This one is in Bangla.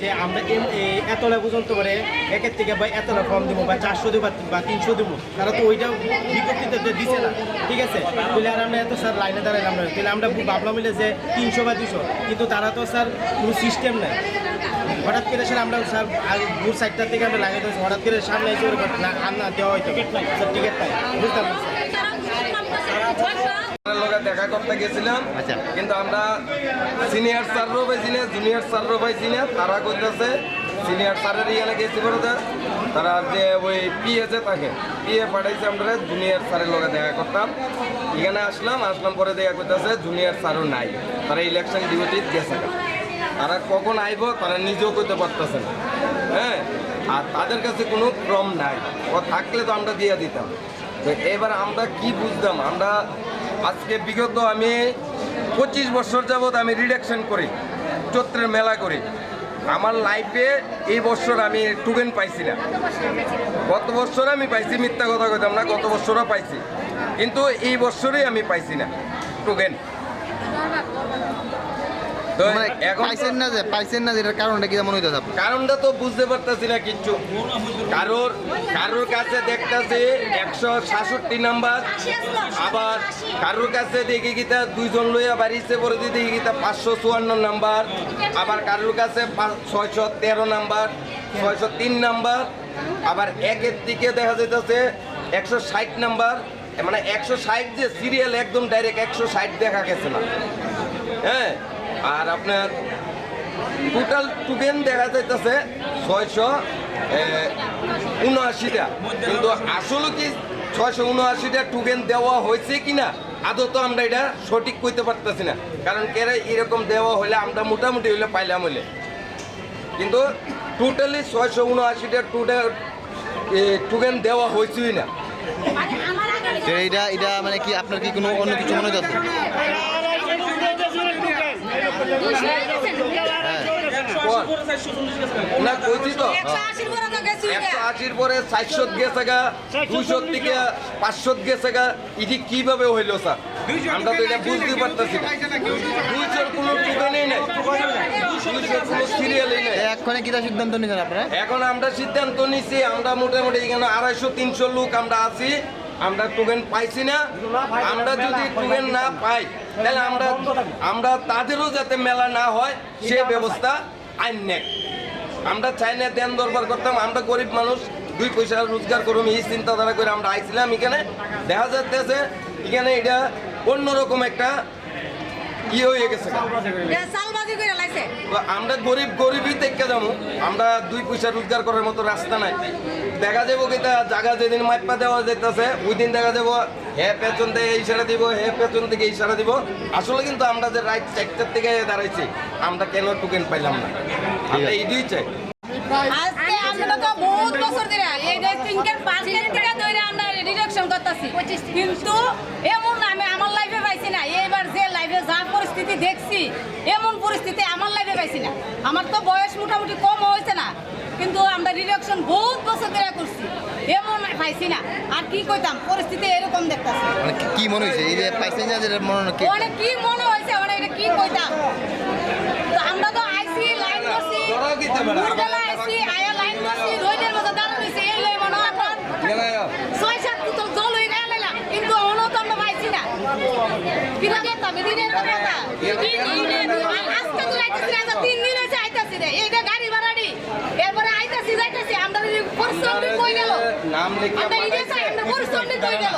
যে আমরা এতটা পর্যন্ত মানে একের থেকে বা এতটা ফর্ম দেবো বা 400 দেবো বা 300 দেবো, তারা তো ওইটা বিজ্ঞপ্তিতে দিছে না, ঠিক আছে। তাহলে আর আমরা এত স্যার লাইনে দাঁড়াইলাম না, তাহলে আমরা ভাবলাম মিলে যে 300 বা 200, কিন্তু তারা তো স্যার কোনো সিস্টেম নেই। হঠাৎ করে স্যার আমরা স্যার দূর সাইডটার থেকে আমরা লাইনে ধরেছি, হঠাৎ করে সামনে এসে আর না দেওয়া হয়তো স্যার টিকিট পাই, বুঝতাম না লোকে দেখা করতে গেছিলাম, কিন্তু আমরা সিনিয়র স্যারও পাইছি না, জুনিয়র স্যারও পাইছি না। তারা করতেছে সিনিয়র স্যারের এখানে গেছি বলতে তারা যে ওই পিএ যে থাকে পিএ পাঠাইছে, আমরা জুনিয়র স্যারের লোকে দেখা করতাম। এখানে আসলাম পরে দেখা করতেছে জুনিয়র স্যারও নাই, তারা ইলেকশন ডিউটি গেছে। তারা কখন আইব তারা নিজেও করতে পারতেছে না, হ্যাঁ। আর তাদের কাছে কোনো ক্রম নাই, ও থাকলে তো আমরা দিয়ে দিতাম। তো এবার আমরা কি বুঝতাম, আমরা আজকে বিগত আমি 25 বছর যাবৎ আমি রিডাকশন করি, চৈত্রের মেলা করি। আমার লাইফে এই বছর আমি টোকেন পাইছি না। গত বছর আমি পাইছি, মিথ্যা কথা কইতাম না, গত বছরও পাইছি, কিন্তু এই বছরেই আমি পাইছি না টোকেন। কারণটা তো বুঝতে পারতেছি না কিচ্ছু। কারোর কাছে দেখতেছি 166 নাম্বার, আবার কারোর কাছে দেখি গীতা 2 জন লইয়া বাড়িতে পরে দিতে গীতা 554 নাম্বার, আবার কারোর কাছে 613 নাম্বার, 603 নাম্বার, আবার একের দিকে দেখা যাইতেছে 160 নাম্বার। মানে 160 যে সিরিয়াল একদম ডাইরেক্ট 160 দেখা গেছে না, হ্যাঁ। আর আপনার টোটাল টোকেন দেখা যাইতেছে 679টা, কিন্তু আসলে কি 679টা টোকেন দেওয়া হয়েছে কিনা আদৌ তো আমরা এটা সঠিক কইতে পারতেছি না। কারণ কেরা এরকম দেওয়া হলে আমরা মোটামুটি হইলে পাইলাম হইলে, কিন্তু টোটালি 679টা টোকেন দেওয়া হয়েছেই না। এটা মানে কি আপনার কি কোনো অন্য কিছু মনে হচ্ছে? না কইছি তো 180 পরে 400 গেছে গা, 200 থেকে 500 গেছে গা। এটি কিভাবে হইলো স্যার, আমরা তো এটা বুঝতে পারতেছি না। 200 কোনো টোকেনই নাই, 200 কোনো সিরিয়ালই নাই। এখন কি সিদ্ধান্ত নিছেন আপনারা? এখন আমরা সিদ্ধান্ত নিছি, আমরা মোটামুটি এখানে 250-300 লোক আমরা আছি, আমরা টোকেন পাইছি না। আমরা যদি টোকেন না পাই তাহলে আমরা তাদেরও যাতে মেলা না হয় সে ব্যবস্থা আইন নেই। আমরা চাই না দেন দরবার করতাম, আমরা গরিব মানুষ, 2 পয়সা রোজগার করুম এই চিন্তাধারা করে আমরা আইছিলাম এখানে। দেখা যাচ্ছে এখানে এটা অন্যরকম একটা হয়ে গেছে। আমরা গরিবই থেকে যাবো, আমরা 2 পয়সা রোজগার করার মতো রাস্তা নাই। দেখা যাবো কি জায়গা যেদিন মাইপা দেওয়া যেতেছে ওই দিন দেখা যাবো পেছন থেকে এই সারা দিব, পেছন থেকে এই সারা দিব। আসলে কিন্তু আমরা যে রাইট সেক্টর থেকে দাঁড়াইছি, আমরা কেন টোকেন পাইলাম না, আমরা এইটাই চাই। আজকে আমরা তো বহুত বছর ধরে এই যে 3-5 থেকে ধরে আমরা রিডাকশন করতেছি, কিন্তু এমন আমি আমার লাইফে পাইছি না। এবার যে লাইফে যা পরিস্থিতি দেখছি, এমন পরিস্থিতি আমার লাইফে পাইছি না। আমার তো বয়স মোটামুটি কম হয়েছে না, কিন্তু আমরা রিডাকশন বহুত বছর ধরে করছি, এমন পাইছি না। আর কি কইতাম, পরিস্থিতি এরকম দেখতেছি। মানে কি মনে হয়েছে এই যে পাইছেন না, যেটা মনে কি অনেক কি মনে হয়েছে, মানে এটা কি কইতাম। তো আমরা তো আইসি লাইন করছি, দুর্বেলা আইসি আয়া লাইন করছি, রোদের মতো দাঁড়ানো হয়েছে, এই লই মনে হয় 6-7 বোতল জল হয়ে গেলাম, কিন্তু অন্য তো আমরা পাইছি না। কিনা যেতাম দিনের কথা আজকে তো যাইতেছি না, 3 দিন হয়েছে আইতাছি রে, এইটা গাড়ি ভাড়াড়ি, এরপরে আইতাছি যাইতাছি, আমরা পরিশ্রম কই গেল, আমরা পরিশ্রম কই গেল।